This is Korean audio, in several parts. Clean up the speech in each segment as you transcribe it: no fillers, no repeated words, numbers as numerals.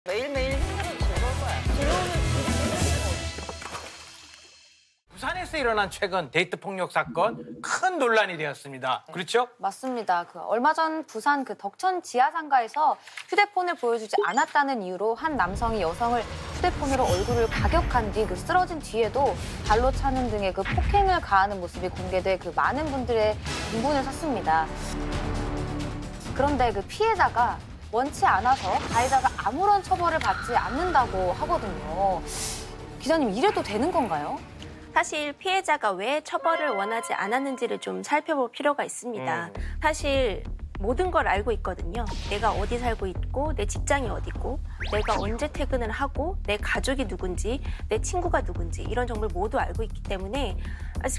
매일매일 힘들어도 즐거울 거야. 즐거우면 부산에서 일어난 최근 데이트 폭력 사건 큰 논란이 되었습니다. 그렇죠? 맞습니다. 얼마 전 부산 덕천 지하상가에서 휴대폰을 보여주지 않았다는 이유로 한 남성이 여성을 휴대폰으로 얼굴을 가격한 뒤 쓰러진 뒤에도 발로 차는 등의 폭행을 가하는 모습이 공개돼 많은 분들의 공분을 샀습니다. 그런데 피해자가 원치 않아서 가해자가 아무런 처벌을 받지 않는다고 하거든요. 기자님, 이래도 되는 건가요? 사실 피해자가 왜 처벌을 원하지 않았는지를 좀 살펴볼 필요가 있습니다. 사실 모든 걸 알고 있거든요. 내가 어디 살고 있고, 내 직장이 어디고, 내가 언제 퇴근을 하고, 내 가족이 누군지, 내 친구가 누군지 이런 정보를 모두 알고 있기 때문에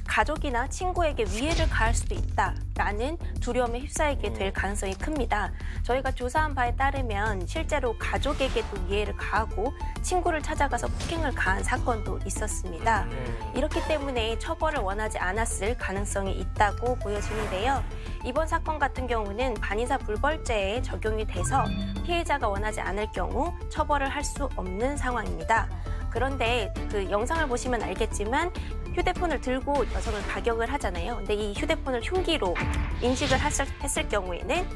가족이나 친구에게 위해를 가할 수도 있다라는 두려움에 휩싸이게 될 가능성이 큽니다. 저희가 조사한 바에 따르면 실제로 가족에게도 위해를 가하고 친구를 찾아가서 폭행을 가한 사건도 있었습니다. 이렇기 때문에 처벌을 원하지 않았을 가능성이 있다고 보여지는데요. 이번 사건 같은 경우는 반의사 불벌죄에 적용이 돼서 피해자가 원하지 않을 경우 처벌을 할 수 없는 상황입니다. 그런데 영상을 보시면 알겠지만 휴대폰을 들고 여성을 가격을 하잖아요. 근데 이 휴대폰을 흉기로 인식을 했을 경우에는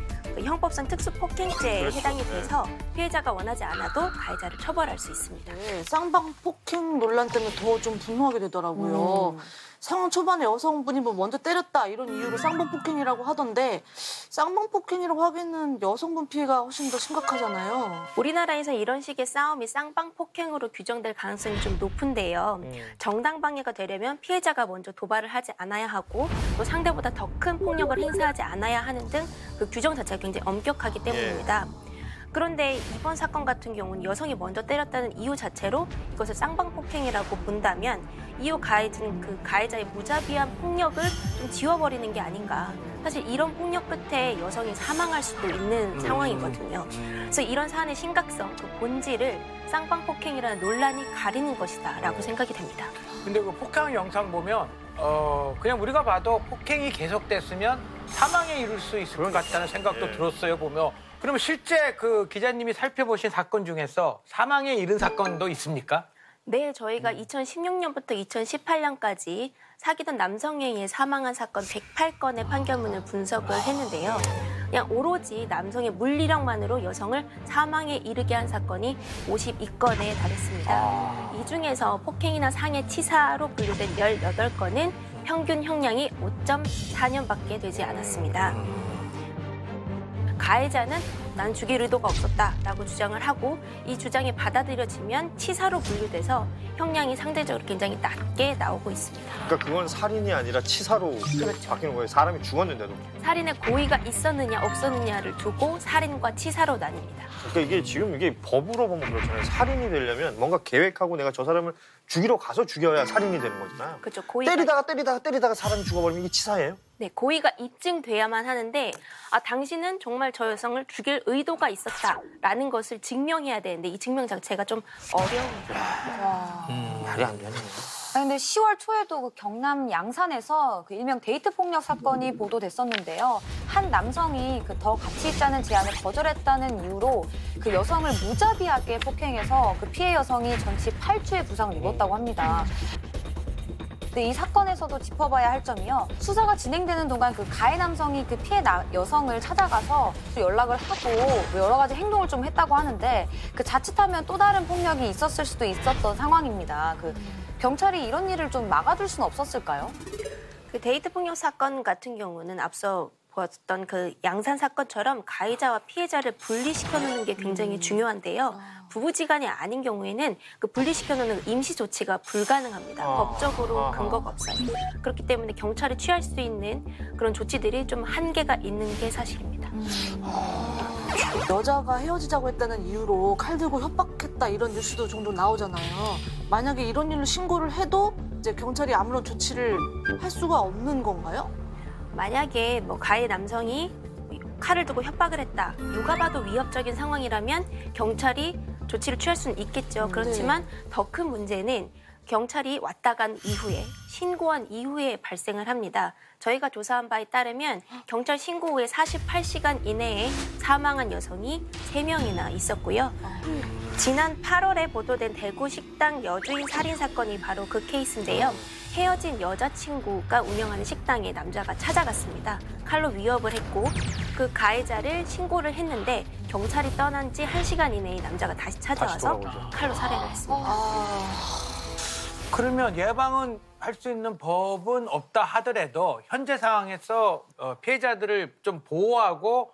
형법상 특수폭행죄에 해당이 돼서 피해자가 원하지 않아도 가해자를 처벌할 수 있습니다. 네, 쌍방 폭행 논란 때문에 더 좀 분노하게 되더라고요. 상황 초반에 여성분이 먼저 때렸다 이런 이유로 쌍방 폭행이라고 하던데 쌍방 폭행이라고 하기에는 여성분 피해가 훨씬 더 심각하잖아요. 우리나라에서 이런 식의 싸움이 쌍방 폭행으로 규정될 가능성이 좀 높은데요. 정당방위가 되려면 피해자가 먼저 도발을 하지 않아야 하고 또 상대보다 더 큰 폭력을 행사하지 않아야 하는 등 규정 자체가 굉장히 엄격하기 때문입니다. 그런데 이번 사건 같은 경우는 여성이 먼저 때렸다는 이유 자체로 이것을 쌍방폭행이라고 본다면 이후 가해진 가해자의 무자비한 폭력을 좀 지워버리는 게 아닌가. 사실 이런 폭력 끝에 여성이 사망할 수도 있는 상황이거든요. 그래서 이런 사안의 심각성, 본질을 쌍방폭행이라는 논란이 가리는 것이다라고 생각이 됩니다. 근데 폭행 영상 보면 그냥 우리가 봐도 폭행이 계속됐으면 사망에 이를 수 있을 것 같다는 생각도 들었어요, 보면. 그러면 실제 기자님이 살펴보신 사건 중에서 사망에 이른 사건도 있습니까? 네, 저희가 2016년부터 2018년까지 사귀던 남성에 의해 사망한 사건 108건의 판결문을 분석을 했는데요. 그냥 오로지 남성의 물리력만으로 여성을 사망에 이르게 한 사건이 52건에 달했습니다. 이 중에서 폭행이나 상해 치사로 분류된 18건은 평균 형량이 5.4년밖에 되지 않았습니다. 가해자는 난 죽일 의도가 없었다라고 주장을 하고 이 주장이 받아들여지면 치사로 분류돼서 형량이 상대적으로 굉장히 낮게 나오고 있습니다. 그러니까 그건 살인이 아니라 치사로 바뀌는 거예요. 사람이 죽었는데도. 살인의 고의가 있었느냐 없었느냐를 두고 살인과 치사로 나뉩니다. 그러니까 이게 법으로 보면 그렇잖아요. 살인이 되려면 뭔가 계획하고 내가 저 사람을 죽이러 가서 죽여야 살인이 되는 거잖아요. 그렇죠. 고의가... 때리다가 사람이 죽어버리면 이게 치사예요? 네, 고의가 입증돼야만 하는데 당신은 정말 저 여성을 죽일 의도가 있었다라는 것을 증명해야 되는데 이 증명 자체가 좀 어려움이다. 말이 안 되네. 근데 10월 초에도 경남 양산에서 일명 데이트 폭력 사건이 보도됐었는데요. 한 남성이 더 같이 있자는 제안을 거절했다는 이유로 여성을 무자비하게 폭행해서 피해 여성이 전치 8주의 부상을 입었다고 합니다. 이 사건에서도 짚어봐야 할 점이요. 수사가 진행되는 동안 가해 남성이 피해 여성을 찾아가서 연락을 하고 여러 가지 행동을 좀 했다고 하는데 자칫하면 또 다른 폭력이 있었을 수도 있었던 상황입니다. 경찰이 이런 일을 좀 막아줄 수는 없었을까요? 데이트 폭력 사건 같은 경우는 앞서 보았던 양산 사건처럼 가해자와 피해자를 분리시켜놓는 게 굉장히 중요한데요. 부부지간이 아닌 경우에는 분리시켜놓는 임시 조치가 불가능합니다. 법적으로 근거가 없어요. 그렇기 때문에 경찰이 취할 수 있는 그런 조치들이 좀 한계가 있는 게 사실입니다. 여자가 헤어지자고 했다는 이유로 칼 들고 협박했다 이런 뉴스도 종종 나오잖아요. 만약에 이런 일로 신고를 해도 이제 경찰이 아무런 조치를 할 수가 없는 건가요? 만약에 가해 남성이 칼을 두고 협박을 했다. 누가 봐도 위협적인 상황이라면 경찰이 조치를 취할 수는 있겠죠. 그렇지만 더 큰 문제는 경찰이 왔다 간 이후에 신고한 이후에 발생을 합니다. 저희가 조사한 바에 따르면 경찰 신고 후에 48시간 이내에 사망한 여성이 3명이나 있었고요. 지난 8월에 보도된 대구 식당 여주인 살인 사건이 바로 그 케이스인데요. 헤어진 여자친구가 운영하는 식당에 남자가 찾아갔습니다. 칼로 위협을 했고 그 가해자를 신고를 했는데 경찰이 떠난 지 1시간 이내에 남자가 다시 찾아와서 칼로 살해를 했습니다. 그러면 예방은 할 수 있는 법은 없다 하더라도 현재 상황에서 피해자들을 좀 보호하고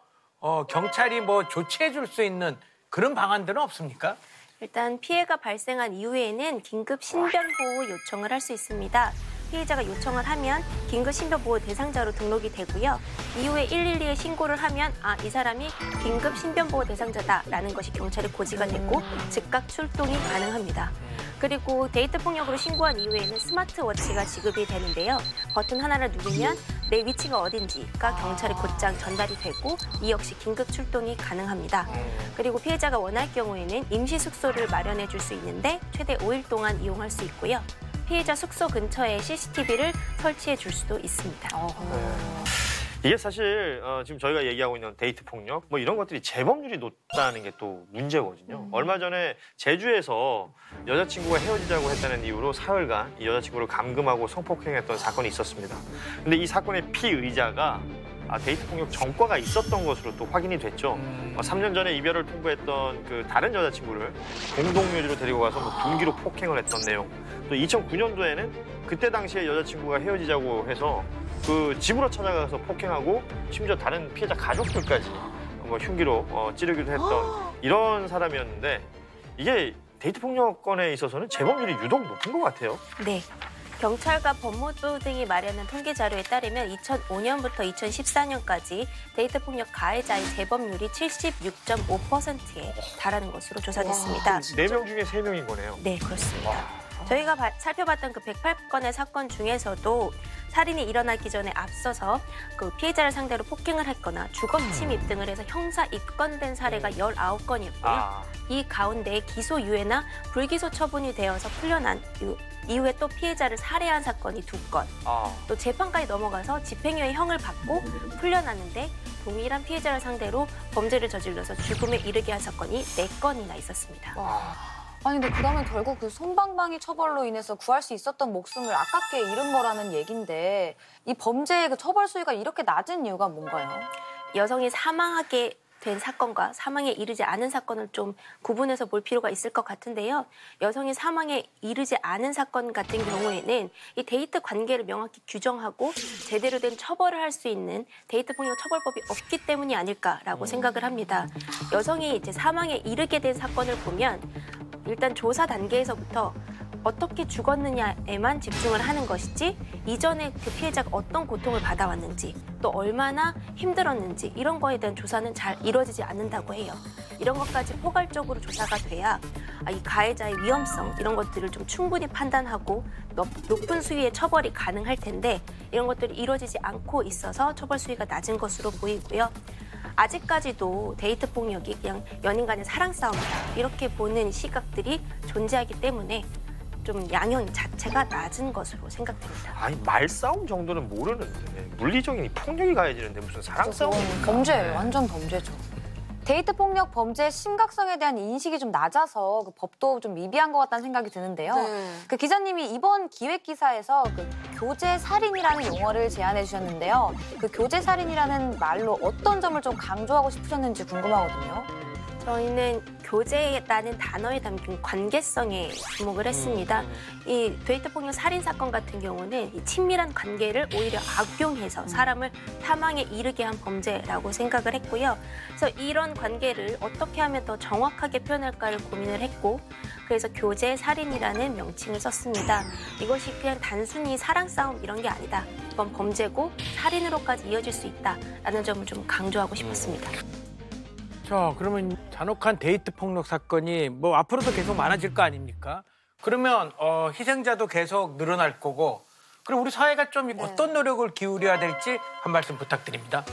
경찰이 뭐 조치해 줄 수 있는 그런 방안들은 없습니까? 일단 피해가 발생한 이후에는 긴급 신변보호 요청을 할 수 있습니다. 피해자가 요청을 하면 긴급 신변보호 대상자로 등록이 되고요. 이후에 112에 신고를 하면 이 사람이 긴급 신변보호 대상자다라는 것이 경찰에 고지가 되고 즉각 출동이 가능합니다. 그리고 데이트 폭력으로 신고한 이후에는 스마트워치가 지급이 되는데요. 버튼 하나를 누르면 내 위치가 어딘지가 경찰에 곧장 전달이 되고 이 역시 긴급 출동이 가능합니다. 그리고 피해자가 원할 경우에는 임시 숙소를 마련해 줄 수 있는데 최대 5일 동안 이용할 수 있고요. 피해자 숙소 근처에 CCTV를 설치해 줄 수도 있습니다. 이게 사실 지금 저희가 얘기하고 있는 데이트 폭력 뭐 이런 것들이 재범률이 높다는 게 또 문제거든요. 얼마 전에 제주에서 여자친구가 헤어지자고 했다는 이유로 사흘간 이 여자친구를 감금하고 성폭행했던 사건이 있었습니다. 근데 이 사건의 피의자가 데이트 폭력 전과가 있었던 것으로 또 확인이 됐죠. 3년 전에 이별을 통보했던 그 다른 여자친구를 공동묘지로 데리고 가서 뭐 둔기로 폭행을 했던 내용. 또 2009년도에는 그때 당시에 여자친구가 헤어지자고 해서 그 집으로 찾아가서 폭행하고 심지어 다른 피해자 가족들까지 뭐 흉기로 찌르기도 했던 이런 사람이었는데 이게 데이트 폭력건에 있어서는 재범률이 유독 높은 것 같아요. 네. 경찰과 법무부 등이 마련한 통계 자료에 따르면 2005년부터 2014년까지 데이트 폭력 가해자의 재범률이 76.5%에 달하는 것으로 조사됐습니다. 4명 중에 3명인 거네요. 네, 그렇습니다. 저희가 살펴봤던 그 108건의 사건 중에서도 살인이 일어나기 전에 앞서서 그 피해자를 상대로 폭행을 했거나 주거 침입 등을 해서 형사 입건된 사례가 19건이었고요. 이 가운데 기소유예나 불기소 처분이 되어서 풀려난 이후에 또 피해자를 살해한 사건이 2건, 또 재판까지 넘어가서 집행유예 형을 받고 풀려났는데 동일한 피해자를 상대로 범죄를 저질러서 죽음에 이르게 한 사건이 4건이나 있었습니다. 아니 근데 그러면 결국 그 솜방망이 처벌로 인해서 구할 수 있었던 목숨을 아깝게 잃은 거라는 얘긴데 이 범죄의 그 처벌 수위가 이렇게 낮은 이유가 뭔가요? 여성이 사망하게 된 사건과 사망에 이르지 않은 사건을 좀 구분해서 볼 필요가 있을 것 같은데요. 여성이 사망에 이르지 않은 사건 같은 경우에는 이 데이트 관계를 명확히 규정하고 제대로 된 처벌을 할 수 있는 데이트 폭력 처벌법이 없기 때문이 아닐까라고 생각을 합니다. 여성이 이제 사망에 이르게 된 사건을 보면 일단 조사 단계에서부터 어떻게 죽었느냐에만 집중을 하는 것이지 이전에 그 피해자가 어떤 고통을 받아왔는지 또 얼마나 힘들었는지 이런 거에 대한 조사는 잘 이루어지지 않는다고 해요. 이런 것까지 포괄적으로 조사가 돼야 이 가해자의 위험성 이런 것들을 좀 충분히 판단하고 높은 수위의 처벌이 가능할 텐데 이런 것들이 이루어지지 않고 있어서 처벌 수위가 낮은 것으로 보이고요. 아직까지도 데이트 폭력이 그냥 연인 간의 사랑 싸움이다 이렇게 보는 시각들이 존재하기 때문에 좀 양형 자체가 낮은 것으로 생각됩니다. 아니 말싸움 정도는 모르는데 물리적인 폭력이 가해지는데 무슨 사랑 싸움입니까? 범죄예요. 완전 범죄죠. 데이트 폭력 범죄의 심각성에 대한 인식이 좀 낮아서 그 법도 좀 미비한 것 같다는 생각이 드는데요. 네. 그 기자님이 이번 기획 기사에서 그 교제 살인이라는 용어를 제안해 주셨는데요. 그 교제 살인이라는 말로 어떤 점을 좀 강조하고 싶으셨는지 궁금하거든요. 저희는 교제라는 단어에 담긴 관계성에 주목을 했습니다. 이 데이트 폭력 살인 사건 같은 경우는 이 친밀한 관계를 오히려 악용해서 사람을 사망에 이르게 한 범죄라고 생각을 했고요. 그래서 이런 관계를 어떻게 하면 더 정확하게 표현할까를 고민을 했고 그래서 교제 살인이라는 명칭을 썼습니다. 이것이 그냥 단순히 사랑 싸움 이런 게 아니다. 이건 범죄고 살인으로까지 이어질 수 있다라는 점을 좀 강조하고 싶었습니다. 자, 그러면 잔혹한 데이트 폭력 사건이 뭐 앞으로도 계속 많아질 거 아닙니까? 그러면 희생자도 계속 늘어날 거고 그리고 우리 사회가 좀 어떤 노력을 기울여야 될지 한 말씀 부탁드립니다.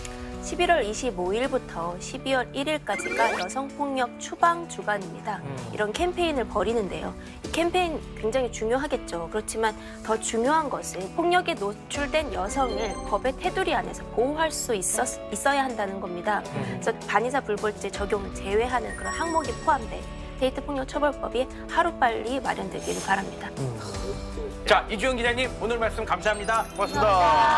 11월 25일부터 12월 1일까지가 여성폭력 추방 주간입니다. 이런 캠페인을 벌이는데요. 이 캠페인 굉장히 중요하겠죠. 그렇지만 더 중요한 것은 폭력에 노출된 여성을 법의 테두리 안에서 보호할 수 있어야 한다는 겁니다. 그래서 반의사 불벌죄 적용을 제외하는 그런 항목이 포함돼 데이트 폭력 처벌법이 하루빨리 마련되기를 바랍니다. 자, 이주영 기자님 오늘 말씀 감사합니다. 고맙습니다.